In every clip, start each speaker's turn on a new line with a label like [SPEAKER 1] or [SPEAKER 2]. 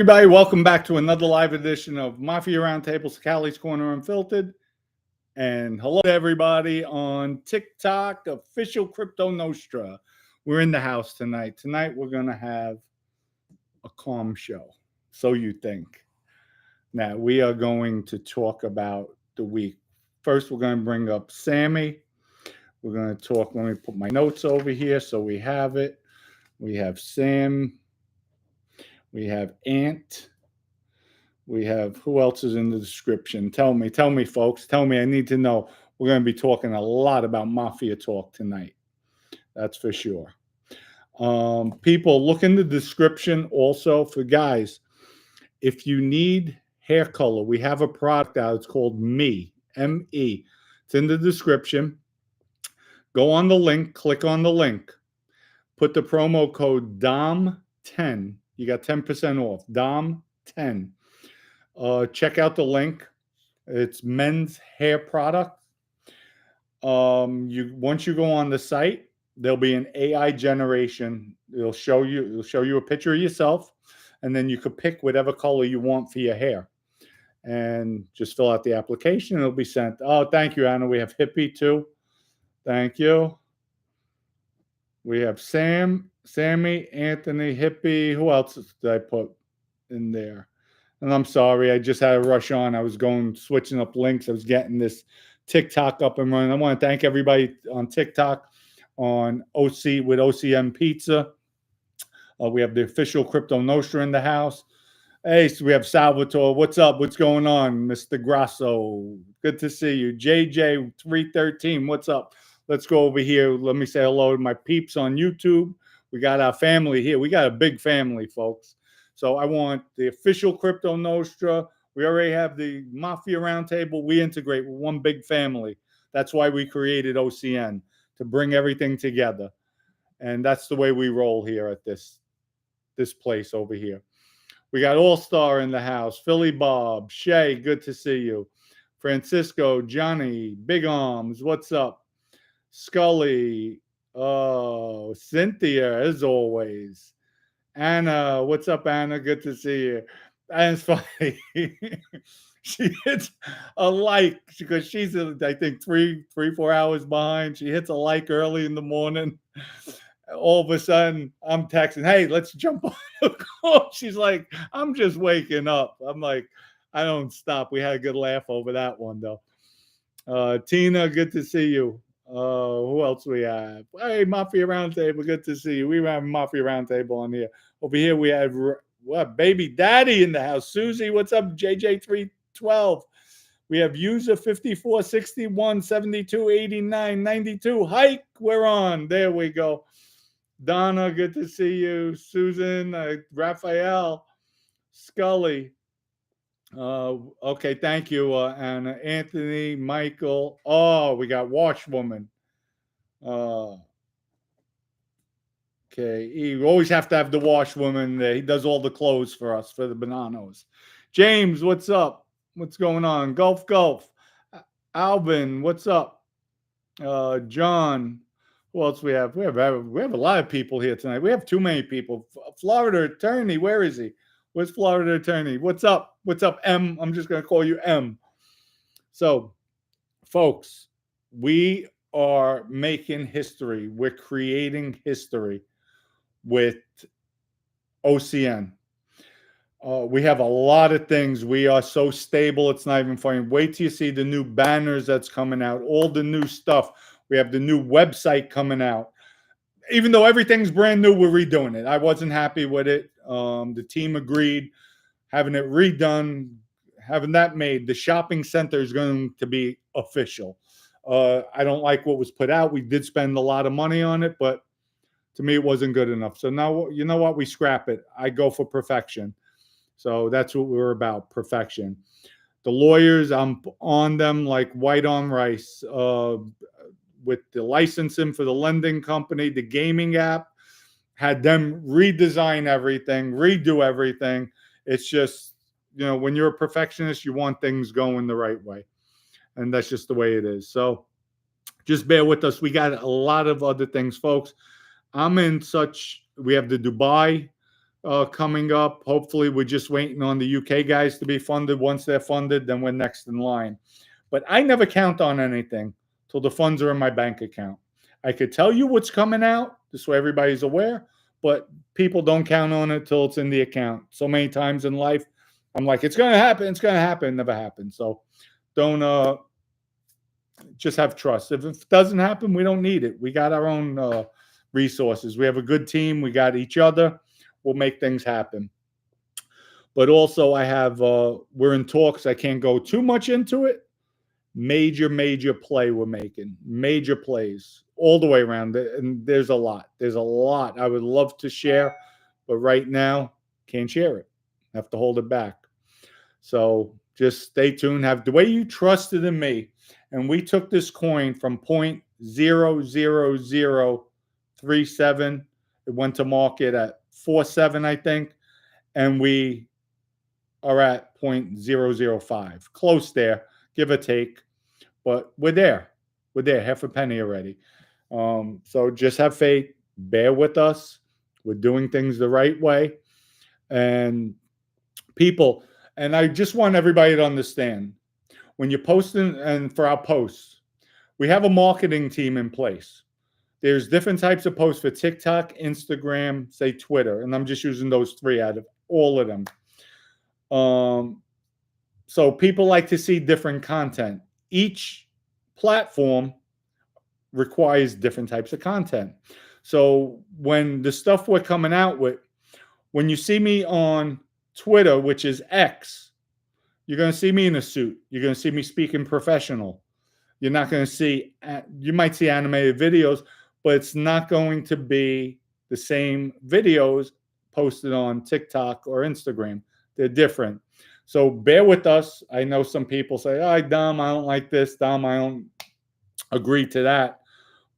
[SPEAKER 1] Everybody, welcome back to another live edition of Mafia Roundtables, Callie's Corner Unfiltered. And hello to everybody on TikTok, official Crypto Nostra. We're in the house tonight. Tonight, we're going to have a calm show. So you think. Now, we are going to talk about the week. First, we're going to bring up Sammy. We're going to talk. Let me put my notes over here so we have it. We have Sam. We have Ant. We have, who else is in the description? Tell me, folks. Tell me, I need to know. We're going to be talking a lot about Mafia talk tonight. That's for sure. People, look in the description also for guys. If you need hair color, we have a product out. It's called Me, M-E. It's in the description. Go on the link. Click on the link. Put the promo code DOM10. You got 10% off. DOM10. Check out the link. It's men's hair product. Once you go on the site, there'll be an AI generation. It'll show you a picture of yourself, and then you could pick whatever color you want for your hair, and just fill out the application. And it'll be sent. Oh, thank you, Anna. We have Hippy too. Thank you. We have Sammy, Anthony, Hippie. Who else did I put in there? And I'm sorry, I just had to rush on. I was switching up links. I was getting this TikTok up and running. I want to thank everybody on TikTok, on OC with OCM Pizza. We have the official Crypto Nostra in the house. Hey, so we have Salvatore. What's up? What's going on, Mr. Grasso? Good to see you. JJ313, what's up? Let's go over here. Let me say hello to my peeps on YouTube. We got our family here. We got a big family, folks. So I want the official Crypto Nostra. We already have the Mafia Roundtable. We integrate with one big family. That's why we created OCN, to bring everything together. And that's the way we roll here at this place over here. We got All-Star in the house. Philly Bob, Shay, good to see you. Francisco, Johnny, Big Arms, what's up? Scully, Cynthia, as always. Anna, what's up, Anna? Good to see you. And it's funny. She hits a like because she's, I think, 4 hours behind. She hits a like early in the morning. All of a sudden, I'm texting, hey, let's jump on the call. She's like, I'm just waking up. I'm like, I don't stop. We had a good laugh over that one, though. Tina, good to see you. Who else we have? Hey, Mafia Roundtable, good to see you. We have Mafia Roundtable on here. Over here we have Baby Daddy in the house. Susie, what's up? JJ312. We have user 5461 72 89 92. Hike, we're on. There we go. Donna, good to see you. Susan, Raphael, Scully. Okay, thank you, Anna. Anthony, Michael. Oh, we got Washwoman. Okay, you always have to have the Washwoman. He does all the clothes for us, for the Bananos. James, what's up? What's going on? Gulf. Alvin, what's up? John. Who else we have? We have a lot of people here tonight. We have too many people. Florida Attorney, where is he? Where's Florida Attorney? What's up? What's up, M? I'm just going to call you M. So, folks, we are making history. We're creating history with OCN. We have a lot of things. We are so stable, it's not even funny. Wait till you see the new banners that's coming out, all the new stuff. We have the new website coming out. Even though everything's brand new, we're redoing it. I wasn't happy with it. The team agreed, having it redone, having that made. The shopping center is going to be official. I don't like what was put out. We did spend a lot of money on it, but to me, it wasn't good enough. So now, you know what? We scrap it. I go for perfection. So that's what we're about, perfection. The lawyers, I'm on them like white on rice. With the licensing for the lending company, the gaming app, had them redesign everything, redo everything. It's just, when you're a perfectionist, you want things going the right way. And that's just the way it is. So just bear with us. We got a lot of other things, folks. We have the Dubai coming up. Hopefully, we're just waiting on the UK guys to be funded. Once they're funded, then we're next in line. But I never count on anything till the funds are in my bank account. I could tell you what's coming out, this way everybody's aware, but people don't count on it till it's in the account. So many times in life, I'm like, it's going to happen, it's going to happen, it never happens. So don't just have trust. If it doesn't happen, we don't need it. We got our own resources. We have a good team. We got each other. We'll make things happen. But also, we're in talks. I can't go too much into it. Major play we're making. Major plays all the way around. And there's a lot. There's a lot I would love to share. But right now, can't share it. Have to hold it back. So just stay tuned. Have the way you trusted in me. And we took this coin from 0.00037. It went to market at 4.7, I think. And we are at 0.005. Close there, give or take. But we're there. We're there, half a penny already. So just have faith. Bear with us. We're doing things the right way. And people, and I just want everybody to understand, when you're posting, and for our posts, we have a marketing team in place. There's different types of posts for TikTok, Instagram, say Twitter, and I'm just using those three out of all of them. So people like to see different content. Each platform requires different types of content. So when the stuff we're coming out with, when you see me on Twitter, which is X, you're going to see me in a suit. You're going to see me speaking professional. You're not going to see, you might see animated videos, but it's not going to be the same videos posted on TikTok or Instagram. They're different. So bear with us. I know some people say, oh, Dom, I don't like this. Dom, I don't agree to that.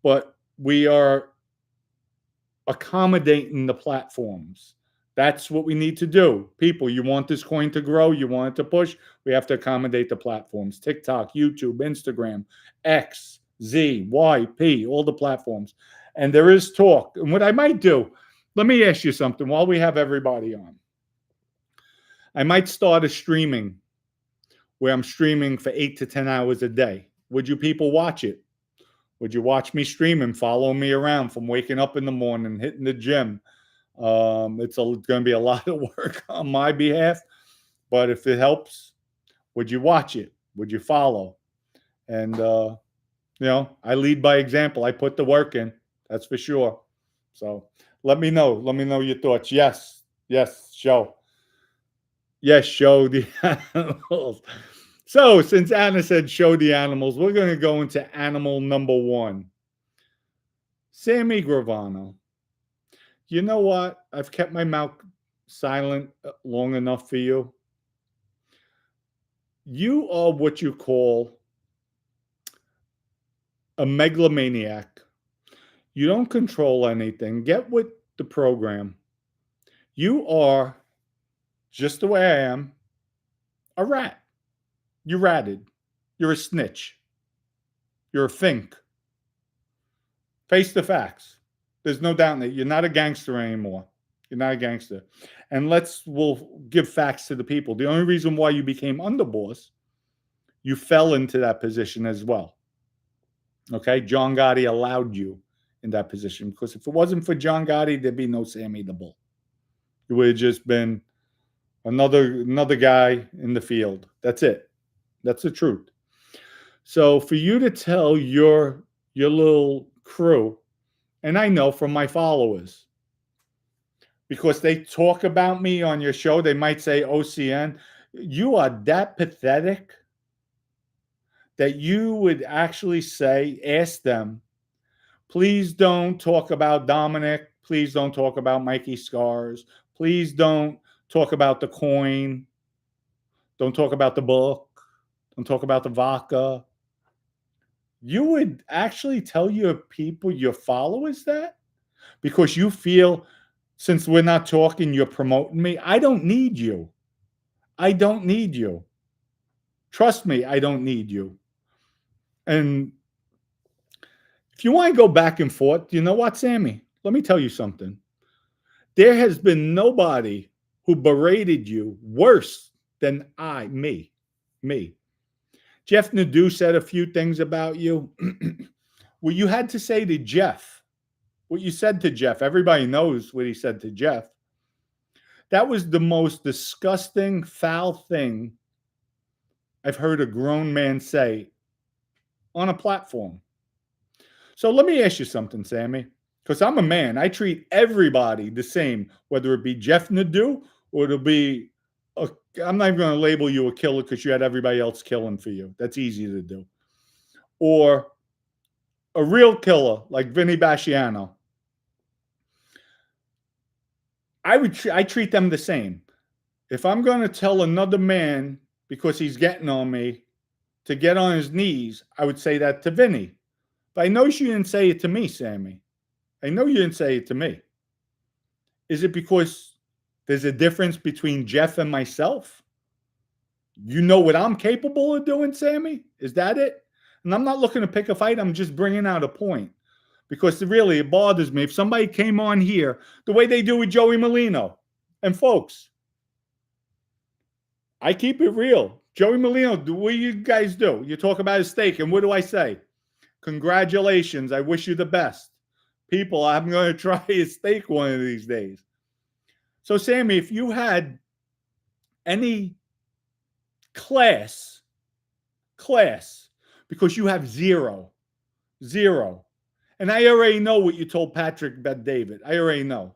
[SPEAKER 1] But we are accommodating the platforms. That's what we need to do. People, you want this coin to grow, you want it to push, we have to accommodate the platforms. TikTok, YouTube, Instagram, X, Z, Y, P, all the platforms. And there is talk. And what I might do, let me ask you something while we have everybody on. I might start a streaming where I'm streaming for 8 to 10 hours a day. Would you people watch it? Would you watch me stream and follow me around from waking up in the morning, hitting the gym? It's going to be a lot of work on my behalf, but if it helps, would you watch it? Would you follow? And, I lead by example. I put the work in, that's for sure. So let me know. Let me know your thoughts. Yes, show. Yes, show the animals. So since Anna said show the animals, we're going to go into animal number 1. Sammy Gravano. You know what? I've kept my mouth silent long enough for you. You are what you call a megalomaniac. You don't control anything. Get with the program. You are, just the way I am, a rat. You ratted. You're a snitch. You're a fink. Face the facts. There's no doubt that you're not a gangster anymore. You're not a gangster. And we'll give facts to the people. The only reason why you became underboss, you fell into that position as well. Okay? John Gotti allowed you in that position, because if it wasn't for John Gotti, there'd be no Sammy the Bull. It would have just been another guy in the field. That's it. That's the truth. So for you to tell your little crew, and I know from my followers, because they talk about me on your show, they might say OCN, you are that pathetic that you would actually ask them, please don't talk about Dominic. Please don't talk about Mikey Scars. Please don't talk about the coin. Don't talk about the book. Don't talk about the vodka. You would actually tell your people, your followers, that? Because you feel, since we're not talking, you're promoting me. I don't need you. I don't need you. Trust me, I don't need you. And if you want to go back and forth, you know what, Sammy? Let me tell you something. There has been nobody who berated you worse than me. Jeff Nadeau said a few things about you. Well, you had to say to Jeff what you said to Jeff. Everybody knows what he said to Jeff. That was the most disgusting, foul thing I've heard a grown man say on a platform. So let me ask you something, Sammy, because I'm a man. I treat everybody the same, whether it be Jeff Nadeau or it'll be I'm not even going to label you a killer because you had everybody else killing for you. That's easy to do. Or a real killer like Vinny Basciano. I treat them the same. If I'm going to tell another man because he's getting on me to get on his knees, I would say that to Vinny. But I know you didn't say it to me, Sammy. I know you didn't say it to me. Is it because there's a difference between Jeff and myself? You know what I'm capable of doing, Sammy? Is that it? And I'm not looking to pick a fight. I'm just bringing out a point. Because really, it bothers me. If somebody came on here the way they do with Joey Molino. And folks, I keep it real. Joey Molino, what do you guys do? You talk about his steak, and what do I say? Congratulations. I wish you the best. People, I'm going to try his steak one of these days. So, Sammy, if you had any class, because you have zero. And I already know what you told Patrick Bet-David. I already know.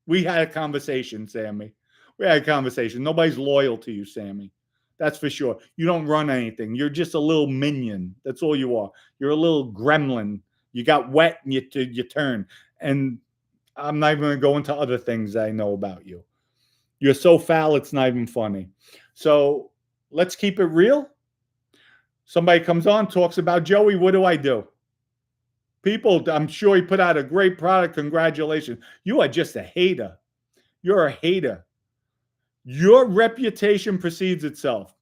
[SPEAKER 1] We had a conversation, Sammy. We had a conversation. Nobody's loyal to you, Sammy. That's for sure. You don't run anything. You're just a little minion. That's all you are. You're a little gremlin. You got wet and you turn. And I'm not even going to go into other things I know about you. You're so foul, it's not even funny. So let's keep it real. Somebody comes on, talks about Joey. What do? People, I'm sure he put out a great product. Congratulations. You are just a hater. You're a hater. Your reputation precedes itself.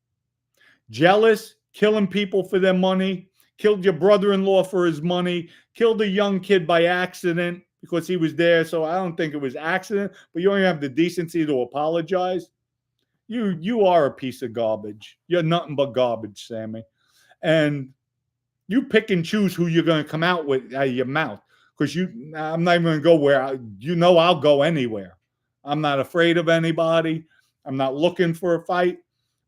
[SPEAKER 1] Jealous, killing people for their money, killed your brother-in-law for his money, killed a young kid by accident because he was there. So I don't think it was accident, but you don't even have the decency to apologize. You are a piece of garbage. You're nothing but garbage, Sammy. And you pick and choose who you're going to come out with out of your mouth. Because I'm not even going to go where, I'll go anywhere. I'm not afraid of anybody. I'm not looking for a fight,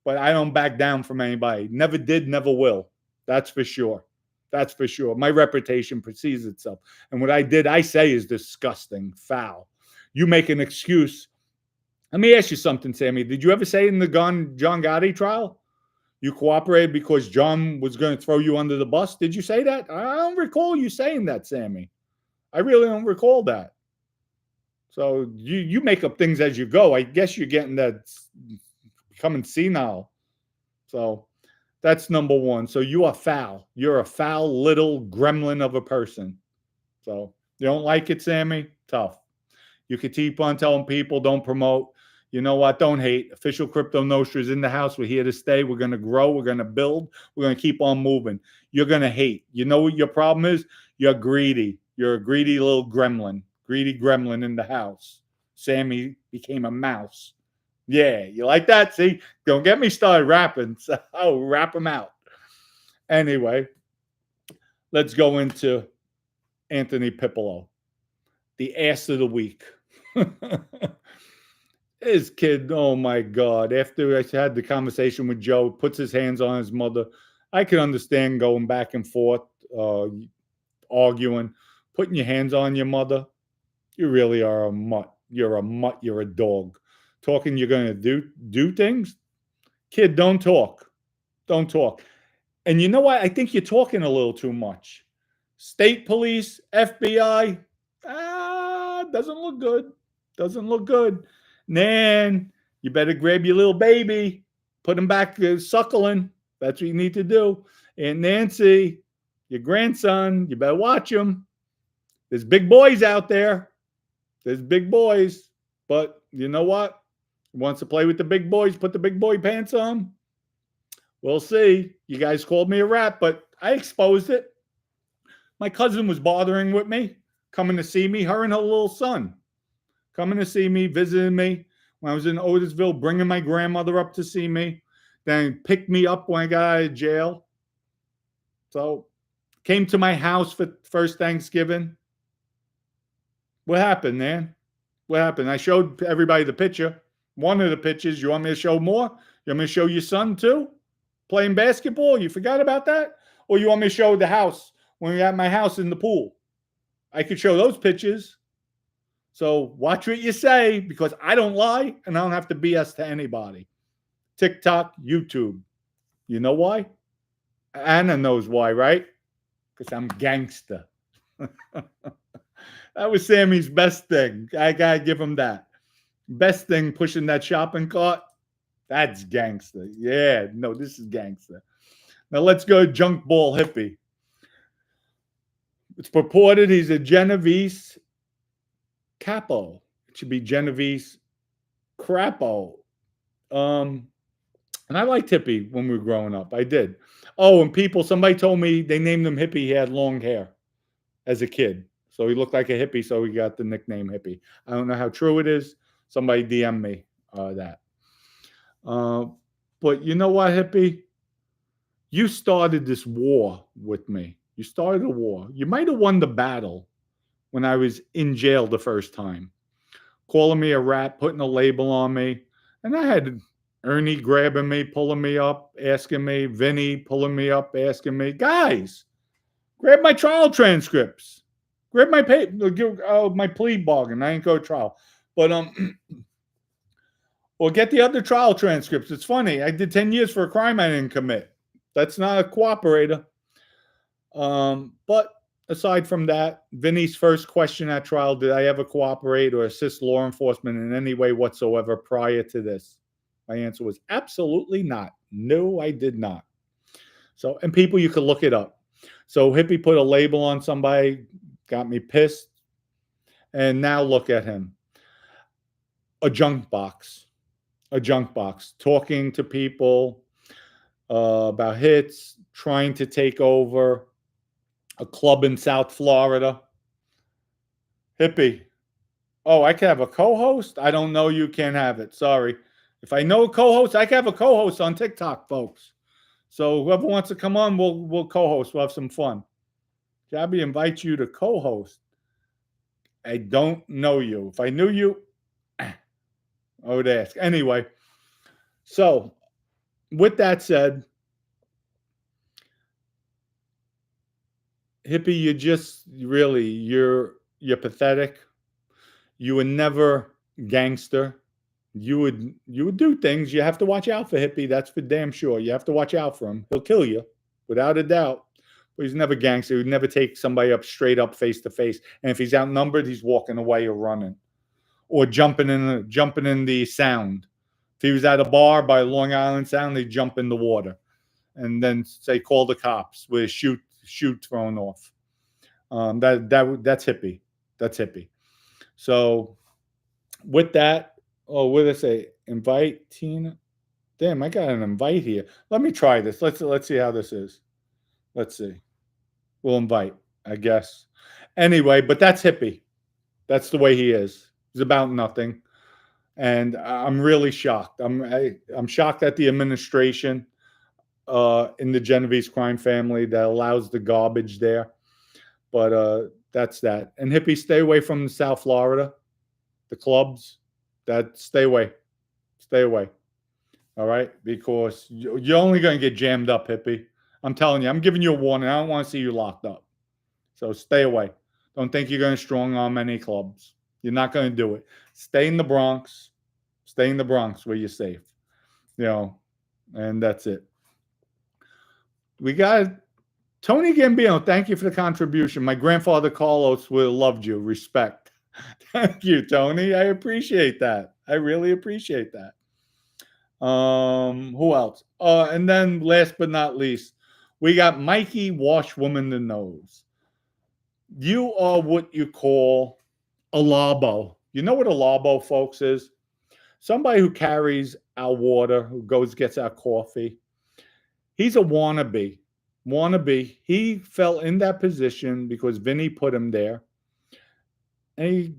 [SPEAKER 1] but I don't back down from anybody. Never did, never will. That's for sure. That's for sure. My reputation precedes itself. And what I say is disgusting, foul. You make an excuse. Let me ask you something, Sammy. Did you ever say in the John Gotti trial, you cooperated because John was going to throw you under the bus? Did you say that? I don't recall you saying that, Sammy. I really don't recall that. So you make up things as you go. I guess you're getting that becoming senile. So that's number one. So you are foul. You're a foul little gremlin of a person. So you don't like it, Sammy? Tough. You could keep on telling people, don't promote. You know what? Don't hate. Official Crypto Nostra is in the house. We're here to stay. We're going to grow. We're going to build. We're going to keep on moving. You're going to hate. You know what your problem is? You're greedy. You're a greedy little gremlin. Greedy gremlin in the house. Sammy became a mouse. Yeah, you like that? See? Don't get me started rapping. So I'll rap them out. Anyway, let's go into Anthony Pipolo, the ass of the week. His kid, oh my God. After I had the conversation with Joe, puts his hands on his mother. I can understand going back and forth, arguing, putting your hands on your mother. You really are a mutt. You're a mutt. You're a dog. Talking you're going to do things? Kid, don't talk. Don't talk. And you know what? I think you're talking a little too much. State police, FBI, doesn't look good. Doesn't look good. Nan, you better grab your little baby, put him back suckling. That's what you need to do. And Nancy, your grandson, you better watch him. There's big boys out there. There's big boys. But you know what? Wants to play with the big boys, put the big boy pants on. We'll see. You guys called me a rat, but I exposed it. My cousin was bothering with me, coming to see me, her and her little son. coming to see me, visiting me when I was in Otisville, bringing my grandmother up to see me, then picked me up when I got out of jail. So came to my house for first Thanksgiving. What happened, man? What happened? I showed everybody the picture. One of the pictures. You want me to show more? You want me to show your son too? Playing basketball? You forgot about that? Or you want me to show the house when we at my house in the pool? I could show those pictures. So watch what you say, because I don't lie and I don't have to BS to anybody. TikTok, YouTube. You know why? Anna knows why, right? Because I'm gangster. That was Sammy's best thing. I gotta give him that. Best thing, pushing that shopping cart. That's gangster. Yeah, no, this is gangster. Now let's go junk ball hippie. It's purported he's a Genovese capo. It should be Genovese crapo. And I liked Hippie when we were growing up. I did. Oh, and somebody told me they named him Hippie. He had long hair as a kid. So he looked like a hippie, so he got the nickname Hippie. I don't know how true it is. Somebody DM me that. But you know what, Hippie? You started this war with me. You started a war. You might have won the battle when I was in jail the first time. Calling me a rat, putting a label on me. And I had Ernie grabbing me, pulling me up, asking me. Vinny pulling me up, asking me, guys, grab my trial transcripts. Grab my my plea bargain. I ain't go to trial. But or get the other trial transcripts. It's funny. I did 10 years for a crime I didn't commit. That's not a cooperator. But aside from that, Vinny's first question at trial, did I ever cooperate or assist law enforcement in any way whatsoever prior to this? My answer was absolutely not. No, I did not. So, and people, you could look it up. So Hippie put a label on somebody, got me pissed. And now look at him. A junk box, talking to people about hits, trying to take over a club in South Florida. Hippie, oh, I can have a co-host? I don't know, you can't have it. Sorry. If I know a co-host, I can have a co-host on TikTok, folks. So whoever wants to come on, we'll co-host. We'll have some fun. Jabby invites you to co-host. I don't know you. If I knew you, I would ask. Anyway, so with that said, Hippie, you're pathetic. You were never gangster. You would do things. You have to watch out for Hippie. That's for damn sure. You have to watch out for him. He'll kill you, without a doubt. But he's never gangster. He'd never take somebody up straight up face to face. And if he's outnumbered, he's walking away or running, or jumping in the Sound. If he was at a bar by Long Island Sound, they'd jump in the water, and then say call the cops with a shoot thrown off. That's Hippie. That's Hippie. So with that, oh, what did I say? Invite Tina. Damn, I got an invite here. Let me try this. Let's see how this is. Let's see. We'll invite, I guess. Anyway, but that's Hippie. That's the way he is. He's about nothing. And I'm really shocked. I'm shocked at the administration in the Genovese crime family that allows the garbage there. But that's that. And Hippie, stay away from South Florida, the clubs. Stay away. Stay away. All right? Because you're only going to get jammed up, Hippie. I'm telling you. I'm giving you a warning. I don't want to see you locked up. So stay away. Don't think you're going to strong arm any clubs. You're not going to do it. Stay in the Bronx. Stay in the Bronx where you're safe. And that's it. We got Tony Gambino. Thank you for the contribution. My grandfather Carlos would have loved you. Respect. Thank you, Tony. I appreciate that. I really appreciate that. Who else? And then last but not least, we got Mikey Washwoman the Nose. You are what you call a labo. You know what a labo, folks, is? Somebody who carries our water, who gets our coffee. He's a wannabe. He fell in that position because Vinny put him there. And he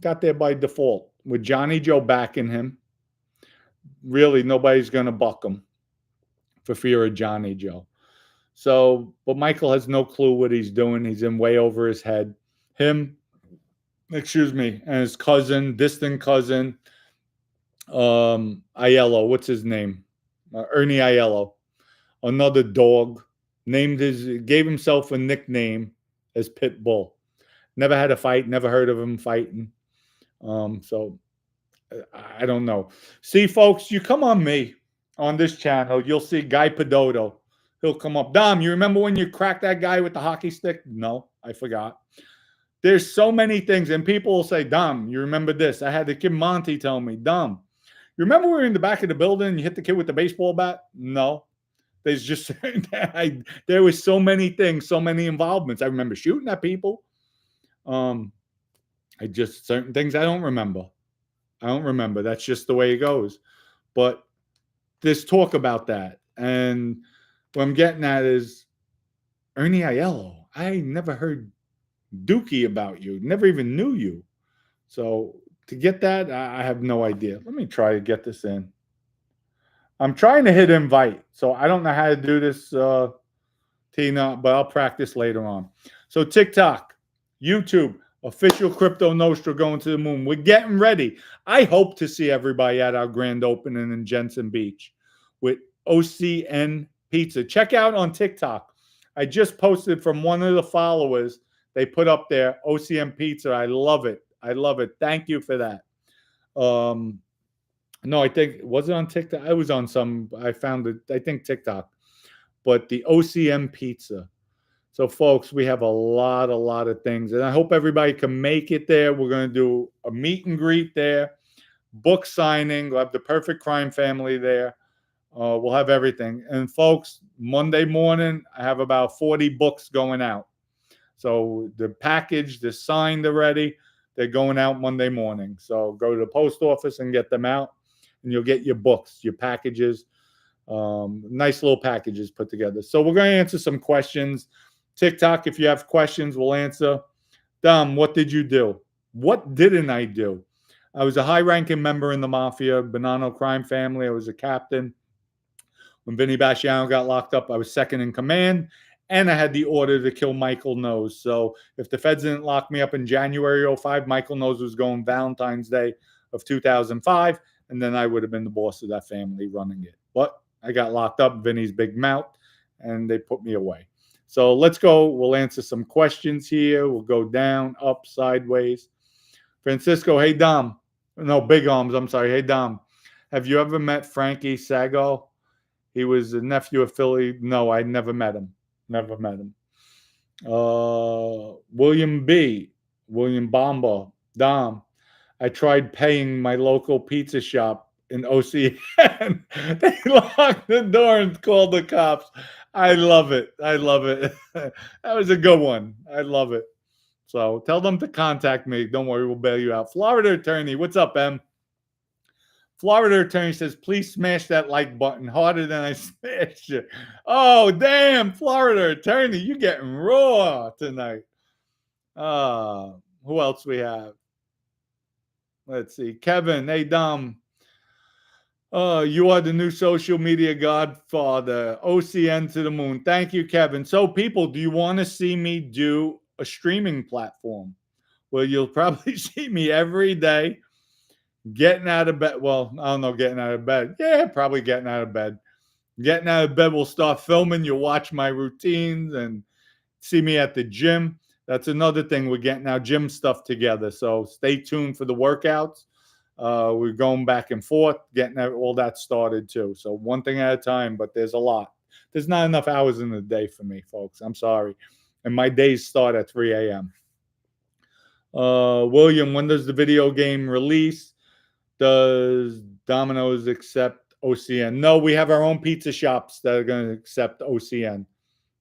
[SPEAKER 1] got there by default. with Johnny Joe backing him, really nobody's going to buck him for fear of Johnny Joe. So, but Michael has no clue what he's doing. He's in way over his head. Him, excuse me, and his cousin, distant cousin, Aiello, what's his name? Ernie Aiello, another dog, gave himself a nickname as Pitbull. Never had a fight, never heard of him fighting. So I don't know. See, folks, you come on me on this channel, you'll see Guy Pedoto. He'll come up. Dom, you remember when you cracked that guy with the hockey stick? No, I forgot. There's so many things, and people will say, Dom, you remember this? I had the kid Monty tell me, Dom, you remember we were in the back of the building and you hit the kid with the baseball bat? No. There's just, there was so many things, so many involvements. I remember shooting at people. Certain things I don't remember. I don't remember. That's just the way it goes. But there's talk about that. And what I'm getting at is Ernie Aiello. I never heard Dookie about you. Never even knew you. So to get that, I have no idea. Let me try to get this in. I'm trying to hit invite. So I don't know how to do this, Tina, but I'll practice later on. So TikTok, YouTube, official Crypto Nostra going to the moon. We're getting ready. I hope to see everybody at our grand opening in Jensen Beach with OCN Pizza. Check out on TikTok. I just posted from one of the followers. They put up there OCN Pizza. I love it. I love it. Thank you for that. No, I think, was it on TikTok? I was on I found it, I think TikTok. But the OCN Pizza. So, folks, we have a lot of things. And I hope everybody can make it there. We're going to do a meet and greet there, book signing. We'll have the Perfect Crime family there. We'll have everything. And, folks, Monday morning, I have about 40 books going out. So the package, they're signed already. They're going out Monday morning. So go to the post office and get them out. And you'll get your books, your packages. Nice little packages put together. So we're going to answer some questions. TikTok, if you have questions, we'll answer. Dom, what did you do? What didn't I do? I was a high-ranking member in the Mafia, Bonanno crime family. I was a captain. When Vinny Basciano got locked up, I was second in command, and I had the order to kill Michael Nose. So if the feds didn't lock me up in January 2005, Michael Nose was going Valentine's Day of 2005, and then I would have been the boss of that family running it. But I got locked up, Vinny's big mouth, and they put me away. So let's go. We'll answer some questions here. We'll go down, up, sideways. Francisco, hey, Dom. No, Big Arms, I'm sorry. Hey, Dom. Have you ever met Frankie Sago? He was a nephew of Philly. No, I never met him. Never met him. William B. William Bomba. Dom. I tried paying my local pizza shop in OCN. They locked the door and called the cops. I love it. I love it. That was a good one. I love it. So tell them to contact me. Don't worry, we'll bail you out. Florida attorney, what's up, Em? Florida attorney says, please smash that like button harder than I smashed it. Oh, damn, Florida attorney, you getting raw tonight. Who else we have? Let's see. Kevin, hey, Dom. You are the new social media godfather. OCN to the moon. Thank you, Kevin. So, people, do you want to see me do a streaming platform? Well, you'll probably see me every day getting out of bed. Well, I don't know, getting out of bed. Yeah, probably getting out of bed. Getting out of bed, we'll start filming. You'll watch my routines and see me at the gym. That's another thing. We're getting our gym stuff together. So stay tuned for the workouts. We're going back and forth, getting all that started too. So one thing at a time, but there's a lot. There's not enough hours in the day for me, folks. I'm sorry. And my days start at 3 a.m. William, when does the video game release? Does Domino's accept OCN? No, we have our own pizza shops that are going to accept OCN.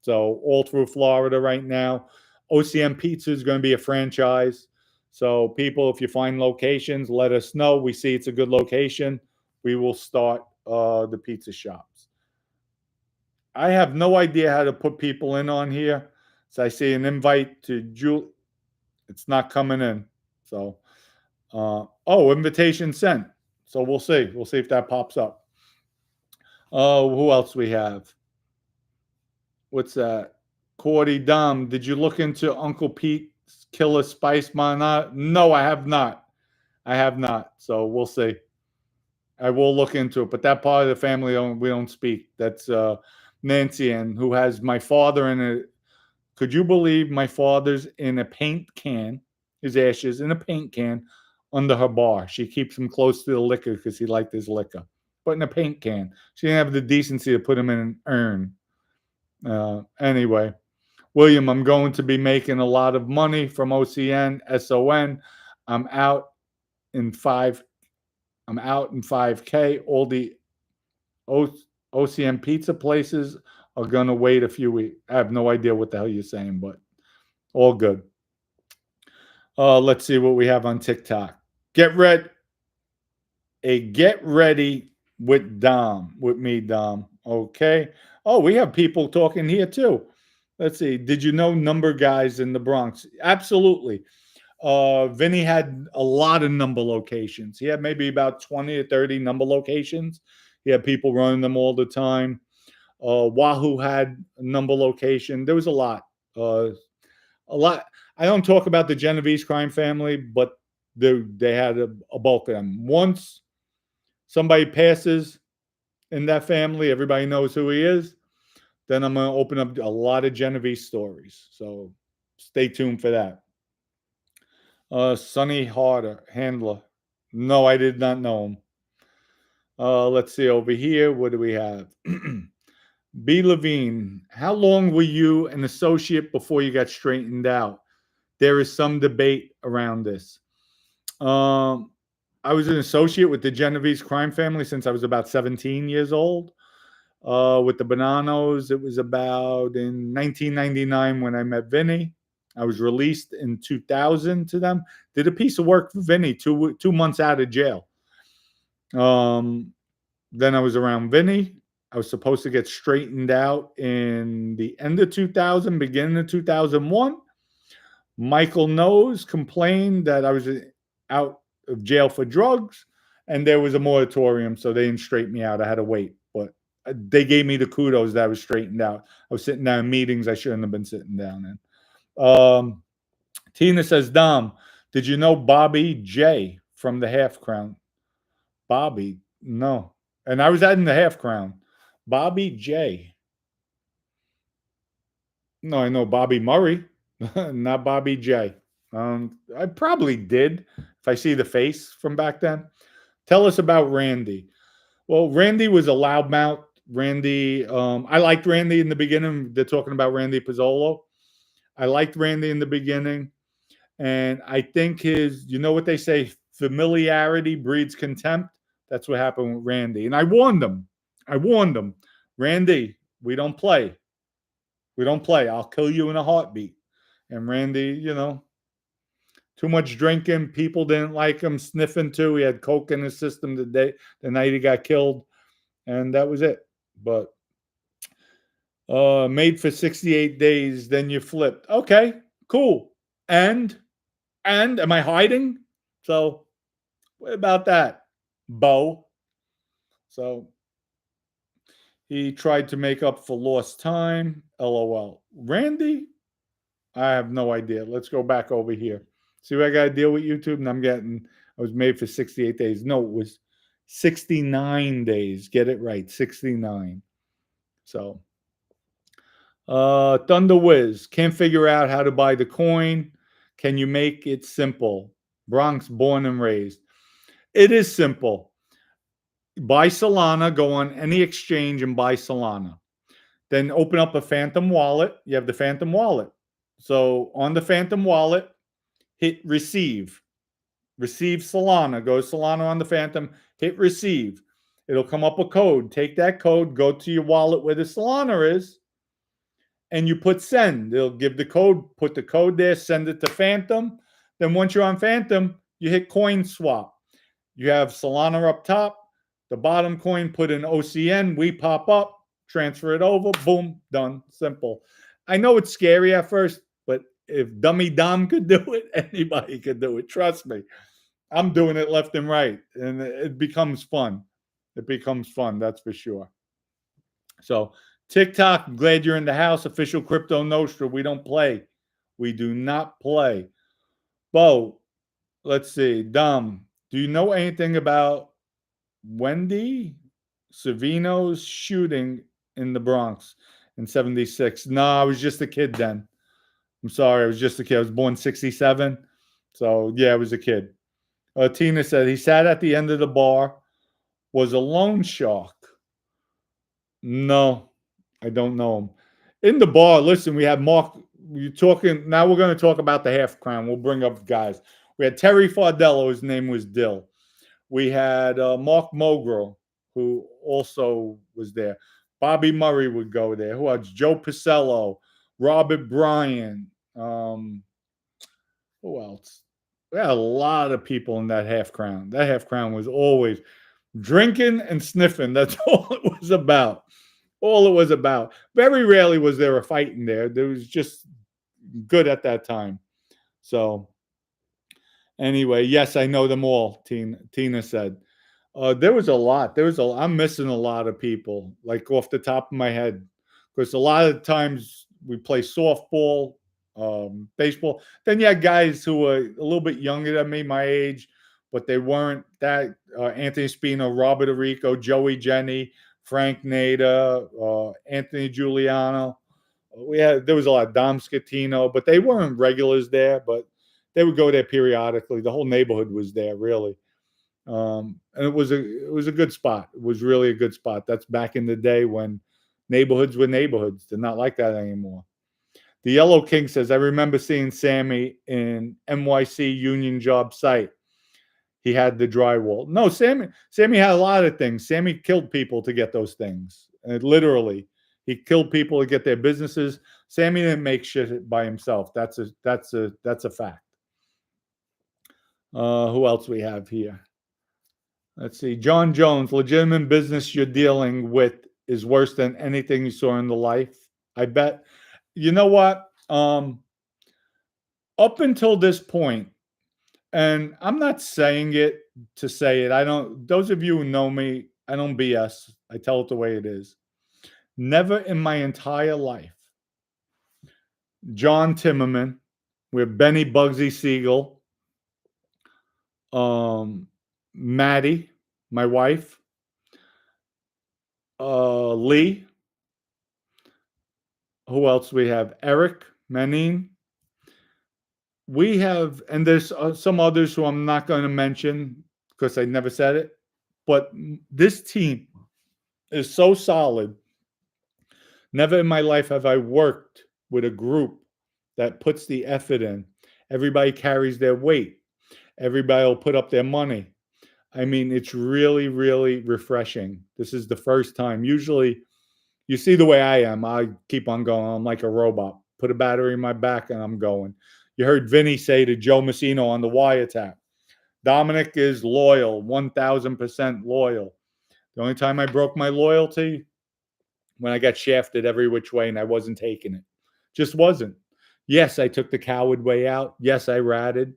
[SPEAKER 1] So all through Florida right now. OCN Pizza is going to be a franchise. So people, if you find locations, let us know. We see it's a good location. We will start the pizza shops. I have no idea how to put people in on here. So I see an invite to Julie. It's not coming in. So Invitation sent. So we'll see. We'll see if that pops up. Who else we have? What's that? Cordy Dom, did you look into Uncle Pete's Killer Spice Mana? No, I have not. I have not. So we'll see. I will look into it. But that part of the family, we don't speak. That's Nancy, and who has my father in a. Could you believe my father's in a paint can, his ashes in a paint can under her bar? She keeps him close to the liquor because he liked his liquor. But in a paint can. She didn't have the decency to put him in an urn. Anyway, William, I'm going to be making a lot of money from OCN, SON. I'm out in 5K. All the OCN pizza places are going to wait a few weeks. I have no idea what the hell you're saying, but all good. Let's see what we have on TikTok. Get ready with Dom, with me, Dom. Okay. Oh, we have people talking here too. Let's see. Did you know number guys in the Bronx? Absolutely. Vinny had a lot of number locations. He had maybe about 20 or 30 number locations. He had people running them all the time. Wahoo had a number location. There was a lot. A lot. I don't talk about the Genovese crime family, but they had a bulk of them. Once somebody passes in that family, everybody knows who he is. Then I'm going to open up a lot of Genovese stories. So stay tuned for that. Sonny Handler. No, I did not know him. Let's see over here. What do we have? B. Levine. How long were you an associate before you got straightened out? There is some debate around this. I was an associate with the Genovese crime family since I was about 17 years old. With the Bonanos, it was about in 1999 when I met Vinny. I was released in 2000 to them. Did a piece of work for Vinny 2 months out of jail. Then I was around Vinny. I was supposed to get straightened out in the end of 2000, beginning of 2001. Michael Knows complained that I was out of jail for drugs, and there was a moratorium, so they didn't straighten me out. I had to wait, but they gave me the kudos that I was straightened out. I was sitting down in meetings I shouldn't have been sitting down in. Tina says, Dom, did you know Bobby J from the Half Crown? Bobby, no. And I was in the Half Crown. Bobby J. No, I know Bobby Murray, not Bobby J. I probably did if I see the face from back then. Tell us about Randy. Well, Randy was a loudmouth. Randy, I liked Randy in the beginning. They're talking about Randy Pizzolo. I liked Randy in the beginning. And I think you know what they say, familiarity breeds contempt. That's what happened with Randy. And I warned him. Randy, we don't play. I'll kill you in a heartbeat. And Randy, too much drinking. People didn't like him, sniffing too. He had coke in his system the night he got killed. And that was it. But made for 68 days, then you flipped. Okay, cool. And am I hiding? So what about that, Bo? So he tried to make up for lost time. LOL. Randy? I have no idea. Let's go back over here. See what I got to deal with YouTube? And I was made for 68 days. No, it was 69 days. Get it right. 69. So, Thunder Wiz. Can't figure out how to buy the coin. Can you make it simple? Bronx, born and raised. It is simple. Buy Solana. Go on any exchange and buy Solana. Then open up a Phantom wallet. You have the Phantom wallet. So on the Phantom wallet, hit receive. Receive Solana. Go Solana on the Phantom. Hit receive. It'll come up a code. Take that code. Go to your wallet where the Solana is. And you put send. They'll give the code. Put the code there. Send it to Phantom. Then once you're on Phantom, you hit coin swap. You have Solana up top. The bottom coin, put in OCN. We pop up. Transfer it over. Boom. Done. Simple. I know it's scary at first, but if Dummy Dom could do it, anybody could do it. Trust me. I'm doing it left and right, and it becomes fun. It becomes fun, that's for sure. So TikTok, glad you're in the house. Official Crypto Nostra. We don't play. We do not play. Bo, let's see. Dom, do you know anything about Wendy Savino's shooting in the Bronx in 76? No, I was just a kid then. I'm sorry, I was just a kid. I was born 67. So, yeah, I was a kid. Tina said he sat at the end of the bar, was a loan shark. No, I don't know him. In the bar, listen, we had Mark. You talking now? We're going to talk about the half crown. We'll bring up guys. We had Terry Fardello. His name was Dill. We had Mark Mogro, who also was there. Bobby Murray would go there. Who else? Joe Picello, Robert Bryan. Who else? We had a lot of people in that half crown. That half crown was always drinking and sniffing. That's all it was about. All it was about. Very rarely was there a fight in there. There was just good at that time. So anyway, yes, I know them all. Tina said there was a lot. I'm missing a lot of people, like off the top of my head, because a lot of times we play softball, baseball. Then you had guys who were a little bit younger than me, my age, but they weren't that. Anthony Spino, Robert Arico, Joey Jenny, Frank Nader, Anthony Giuliano. There was a lot of Dom Scatino, but they weren't regulars there, but they would go there periodically. The whole neighborhood was there, really. And it was a good spot. It was really a good spot. That's back in the day when neighborhoods were neighborhoods. They're not like that anymore. The Yellow King says, I remember seeing Sammy in NYC Union Job site. He had the drywall. No, Sammy had a lot of things. Sammy killed people to get those things. And literally, he killed people to get their businesses. Sammy didn't make shit by himself. That's a fact. Who else we have here? Let's see. John Jones, legitimate business you're dealing with is worse than anything you saw in the life. I bet. You know what? Up until this point, and I'm not saying it to say it. Those of you who know me, I don't BS. I tell it the way it is. Never in my entire life. John Timmerman, with Benny Bugsy Siegel, Maddie, my wife, Lee. Who else we have? Eric Manin. We have, and there's some others who I'm not going to mention because I never said it, but this team is so solid. Never in my life have I worked with a group that puts the effort in. Everybody carries their weight. Everybody will put up their money. I mean, it's really, really refreshing. This is the first time. Usually, you see the way I am. I keep on going. I'm like a robot. Put a battery in my back and I'm going. You heard Vinny say to Joe Messino on the wiretap, Dominic is loyal, 1,000% loyal. The only time I broke my loyalty, when I got shafted every which way and I wasn't taking it. Just wasn't. Yes, I took the coward way out. Yes, I ratted.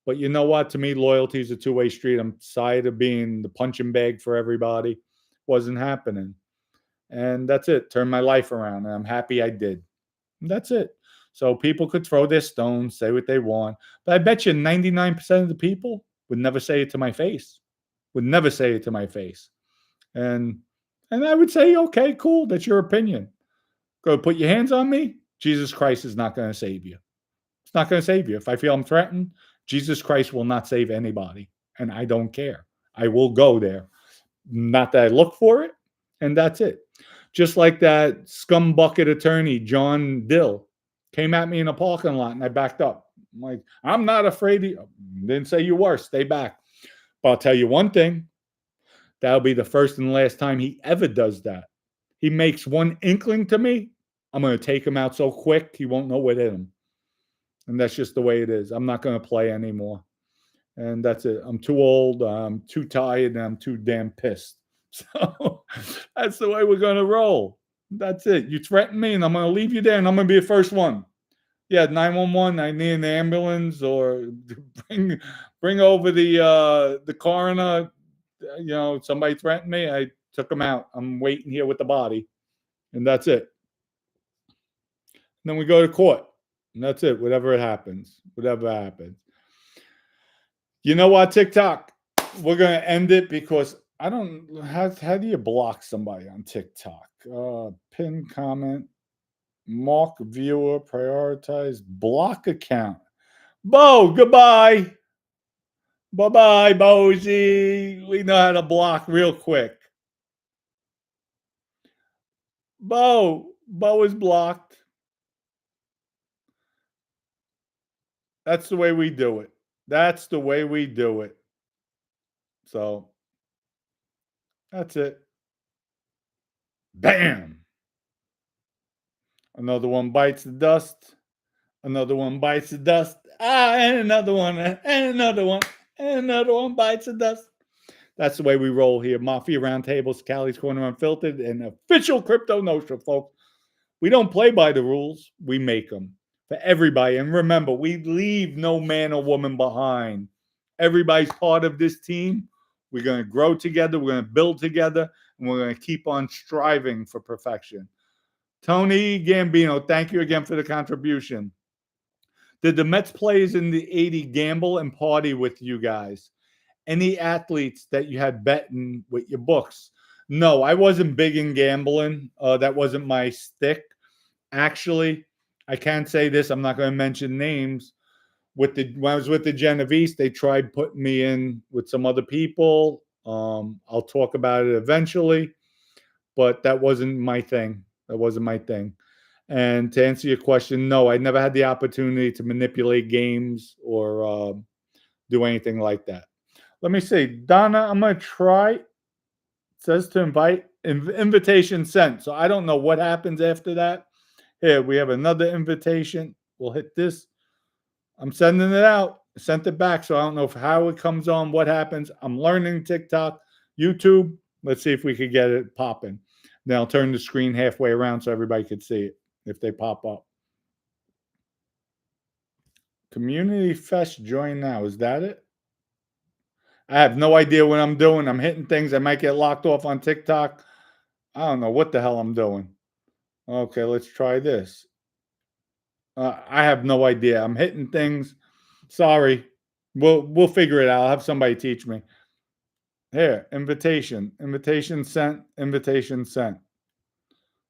[SPEAKER 1] But you know what? To me, loyalty is a two-way street. I'm tired of being the punching bag for everybody. Wasn't happening. And that's it. Turned my life around. And I'm happy I did. And that's it. So people could throw their stones, say what they want. But I bet you 99% of the people would never say it to my face. Would never say it to my face. And I would say, okay, cool. That's your opinion. Go put your hands on me. Jesus Christ is not going to save you. It's not going to save you. If I feel I'm threatened, Jesus Christ will not save anybody. And I don't care. I will go there. Not that I look for it. And that's it. Just like that scumbucket attorney, John Dill, came at me in a parking lot and I backed up. I'm like, I'm not afraid of you. Didn't say you were. Stay back. But I'll tell you one thing. That'll be the first and last time he ever does that. He makes one inkling to me, I'm going to take him out so quick he won't know what hit him. And that's just the way it is. I'm not going to play anymore. And that's it. I'm too old. I'm too tired. And I'm too damn pissed. So that's the way we're going to roll. That's it. You threaten me and I'm going to leave you there and I'm going to be the first one. Yeah, 911. I need an ambulance or bring bring over the coroner. Somebody threatened me. I took him out. I'm waiting here with the body, and that's it. And then we go to court, and that's it. Whatever it happens, whatever happens. You know what, TikTok? We're gonna end it because I don't. How do you block somebody on TikTok? Pin comment, mark viewer, prioritize, block account. Bo, goodbye. Bye bye, Bozy. We know how to block real quick. Bo is blocked. That's the way we do it. That's the way we do it. So that's it. Bam. Another one bites the dust. Another one bites the dust. And another one. And another one. And another one bites the dust. That's the way we roll here. Mafia Roundtables, Cali's Corner Unfiltered, and official Crypto Nostra, folks. We don't play by the rules. We make them for everybody. And remember, we leave no man or woman behind. Everybody's part of this team. We're going to grow together. We're going to build together. And we're going to keep on striving for perfection. Tony Gambino, thank you again for the contribution. Did the Mets players in the 80 gamble and party with you guys? Any athletes that you had betting with your books? No, I wasn't big in gambling. That wasn't my stick. Actually, I can't say this. I'm not going to mention names. When I was with the Genovese, they tried putting me in with some other people. I'll talk about it eventually, but that wasn't my thing. That wasn't my thing. And to answer your question, no, I never had the opportunity to manipulate games or do anything like that. Let me see. Donna, I'm going to try. It says to invite. Invitation sent. So I don't know what happens after that. Here, we have another invitation. We'll hit this. I'm sending it out. I sent it back. So I don't know how it comes on, what happens. I'm learning TikTok, YouTube. Let's see if we could get it popping. Then I'll turn the screen halfway around so everybody could see it if they pop up. Community Fest join now. Is that it? I have no idea what I'm doing. I'm hitting things. I might get locked off on TikTok. I don't know what the hell I'm doing. Okay, let's try this. I have no idea. I'm hitting things. Sorry. We'll figure it out. I'll have somebody teach me. Here, invitation. Invitation sent. Invitation sent.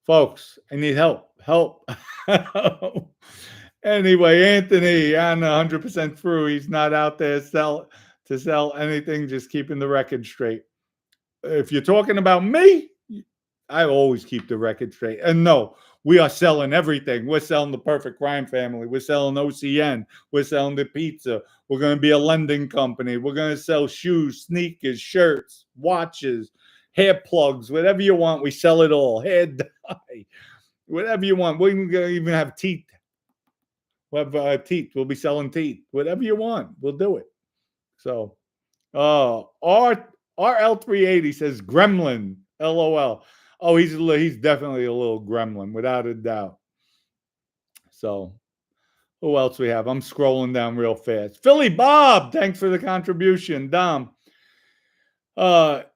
[SPEAKER 1] Folks, I need help. Help. Anyway, Anthony, I'm 100% through. He's not out there to sell anything, just keeping the record straight. If you're talking about me, I always keep the record straight. And no, we are selling everything. We're selling the Perfect Crime Family. We're selling OCN. We're selling the pizza. We're going to be a lending company. We're going to sell shoes, sneakers, shirts, watches, hair plugs, whatever you want. We sell it all. Hair dye, whatever you want. We're going to even have teeth. We'll have teeth. We'll be selling teeth. Whatever you want, we'll do it. So, RL380 says gremlin. LOL. Oh, he's definitely a little gremlin, without a doubt. So, who else we have? I'm scrolling down real fast. Philly Bob, thanks for the contribution. Dom,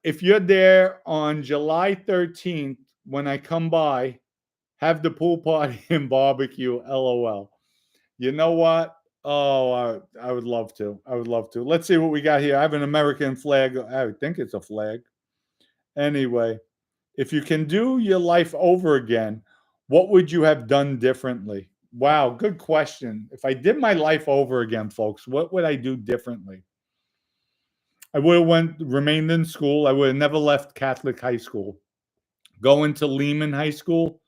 [SPEAKER 1] if you're there on July 13th, when I come by, have the pool party and barbecue. LOL. You know what? Oh, I would love to. I would love to. Let's see what we got here. I have an American flag. I think it's a flag. Anyway, if you can do your life over again, what would you have done differently? Wow, good question. If I did my life over again, folks, what would I do differently? I would have remained in school. I would have never left Catholic high school. Going to Lehman High School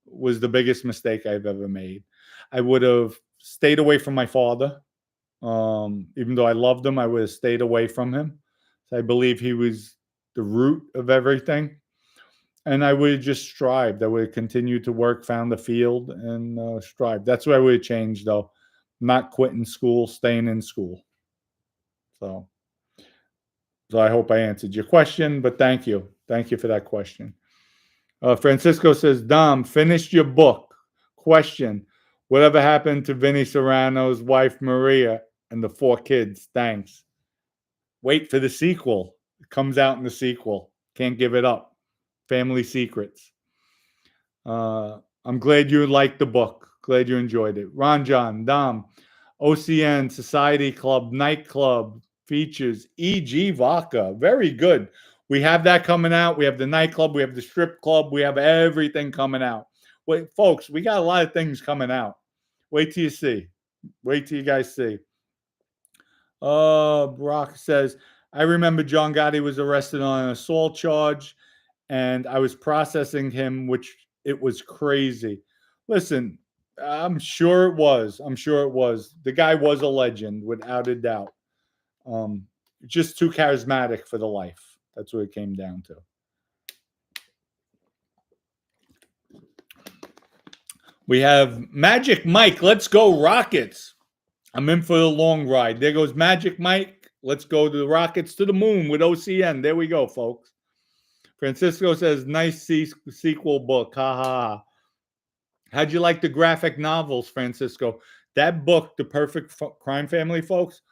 [SPEAKER 1] was the biggest mistake I've ever made. I would have stayed away from my father. Even though I loved him, I would have stayed away from him. So I believe he was the root of everything. And I would have just strived. I would have continued to work, found the field, and strived. That's what I would have changed, though. Not quitting school, staying in school. So I hope I answered your question, but thank you. Thank you for that question. Francisco says, Dom, finished your book. Question, Whatever happened to Vinny Serrano's wife, Maria, and the 4 kids? Thanks. Wait for the sequel. It comes out in the sequel. Can't give it up. Family Secrets. I'm glad you liked the book. Glad you enjoyed it. Ron John, Dom, OCN, Society Club, Nightclub, features E.G. Vodka. Very good. We have that coming out. We have the nightclub. We have the strip club. We have everything coming out. Wait, folks, we got a lot of things coming out. Wait till you see. Wait till you guys see. Brock says, I remember John Gotti was arrested on an assault charge, and I was processing him, which it was crazy. Listen, I'm sure it was. I'm sure it was. The guy was a legend, without a doubt. Just too charismatic for the life. That's what it came down to. We have Magic Mike. Let's go Rockets. I'm in for the long ride. There goes Magic Mike. Let's go to the Rockets to the moon with OCN. There we go, folks. Francisco says, nice sequel book. Ha ha ha. How'd you like the graphic novels, Francisco? That book, The Perfect Crime Family, folks,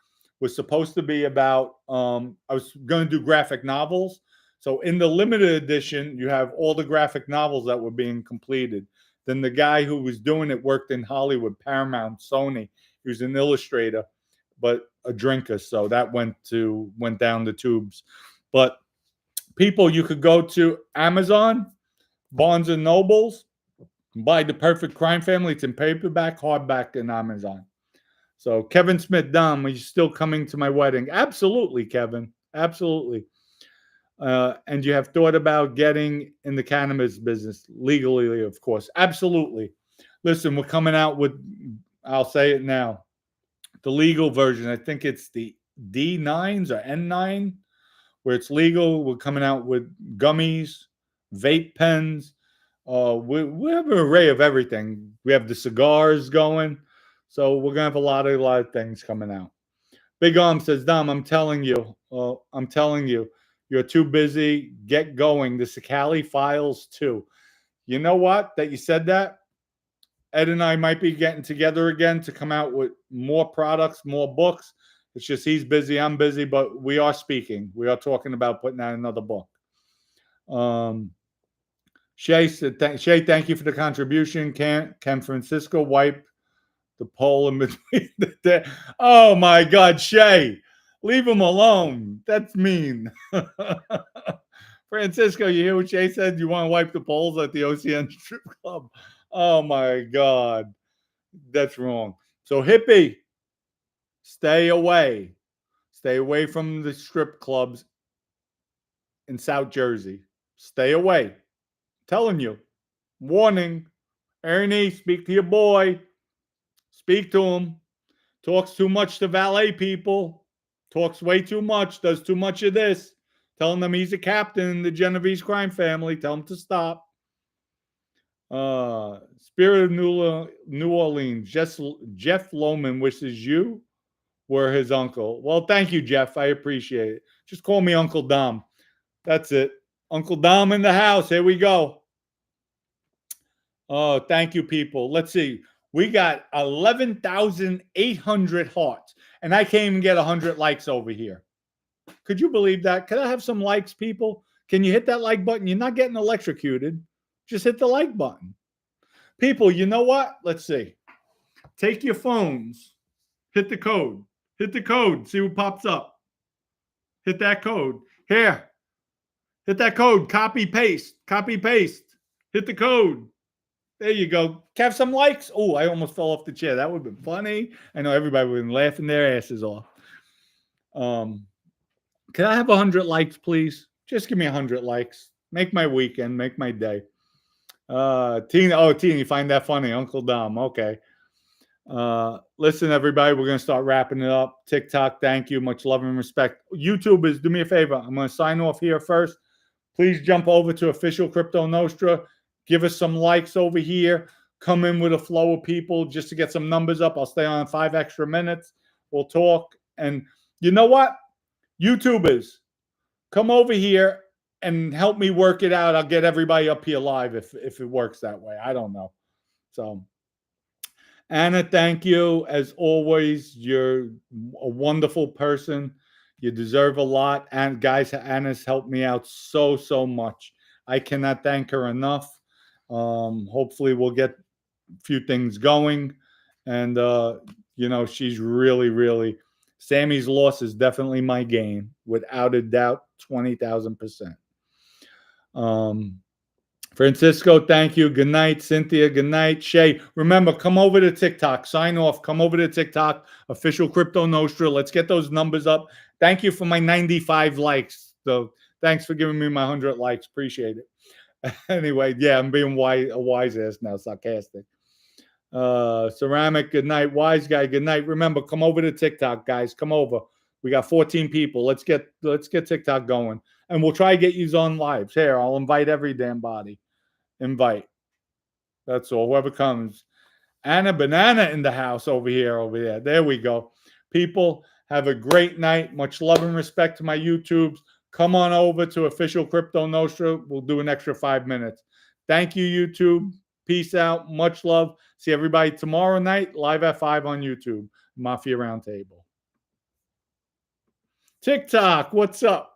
[SPEAKER 1] was supposed to be about, I was going to do graphic novels. So in the limited edition, you have all the graphic novels that were being completed. Then the guy who was doing it worked in Hollywood, Paramount, Sony. He was an illustrator, but a drinker. So that went down the tubes. But people, you could go to Amazon, Barnes and Nobles, buy The Perfect Crime Family. It's in paperback, hardback, and Amazon. So Kevin Smith, Dom, are you still coming to my wedding? Absolutely, Kevin. Absolutely. And you have thought about getting in the cannabis business legally, of course. Absolutely. Listen, we're coming out with, I'll say it now, the legal version. I think it's the D9s or N9, where it's legal. We're coming out with gummies, vape pens. We have an array of everything. We have the cigars going. So we're going to have a lot of things coming out. Big Arm says, Dom, I'm telling you, you're too busy. Get going. The Sicali Files too. You know what? That you said that? Ed and I might be getting together again to come out with more products, more books. It's just he's busy, I'm busy, but we are speaking. We are talking about putting out another book. Shay said, Shay, thank you for the contribution. Can Francisco wipe the pole in between the Oh my God, Shay, leave him alone. That's mean. Francisco, you hear what Shay said? You want to wipe the poles at the OCN strip club? Oh my God, that's wrong. So Hippie, stay away. Stay away from the strip clubs in South Jersey. Stay away. Telling you. Warning. Ernie, speak to your boy. Speak to him. Talks too much to valet people. Talks way too much. Does too much of this. Telling them he's a captain in the Genovese crime family. Tell him to stop. Spirit of New Orleans. Jeff Lohman wishes you were his uncle. Well, thank you, Jeff. I appreciate it. Just call me Uncle Dom. That's it. Uncle Dom in the house. Here we go. Oh, thank you, people. Let's see. We got 11,800 hearts, and I can't even get 100 likes over here. Could you believe that? Could I have some likes, people? Can you hit that like button? You're not getting electrocuted. Just hit the like button. People, you know what? Let's see. Take your phones. Hit the code. Hit the code. See what pops up. Hit that code. Here. Hit that code. Copy, paste. Copy, paste. Hit the code. There you go. Have some likes. Oh, I almost fell off the chair. That would have been funny. I know everybody would have been laughing their asses off. Can I have 100 likes, please? Just give me 100 likes. Make my weekend. Make my day. Tina, you find that funny? Uncle Dom. Okay. Listen, everybody, we're going to start wrapping it up. TikTok, thank you. Much love and respect. YouTubers, do me a favor. I'm going to sign off here first. Please jump over to Official Crypto Nostra. Give us some likes over here. Come in with a flow of people just to get some numbers up. I'll stay on 5 extra minutes. We'll talk. And you know what? YouTubers, come over here and help me work it out. I'll get everybody up here live if it works that way. I don't know. So, Anna, thank you. As always, you're a wonderful person. You deserve a lot. And guys, Anna's helped me out so, so much. I cannot thank her enough. Hopefully, we'll get a few things going. And, she's really, really, Sammy's loss is definitely my gain, without a doubt, 20,000%. Francisco, thank you. Good night. Cynthia, good night. Shay, remember, come over to TikTok. Sign off. Come over to TikTok. Official Crypto Nostra. Let's get those numbers up. Thank you for my 95 likes. So thanks for giving me my 100 likes. Appreciate it. Anyway, yeah, I'm being a wise ass now, sarcastic. Ceramic, good night. Wise guy, good night. Remember, come over to TikTok, guys. Come over. We got 14 people. Let's get TikTok going. And we'll try to get you on lives. Here, I'll invite every damn body. Invite. That's all. Whoever comes. Anna Banana in the house over there. There we go. People, have a great night. Much love and respect to my YouTubes. Come on over to Official Crypto Nostra. We'll do an extra 5 minutes. Thank you, YouTube. Peace out. Much love. See everybody tomorrow night, live at 5 on YouTube. Mafia Roundtable. TikTok, what's up?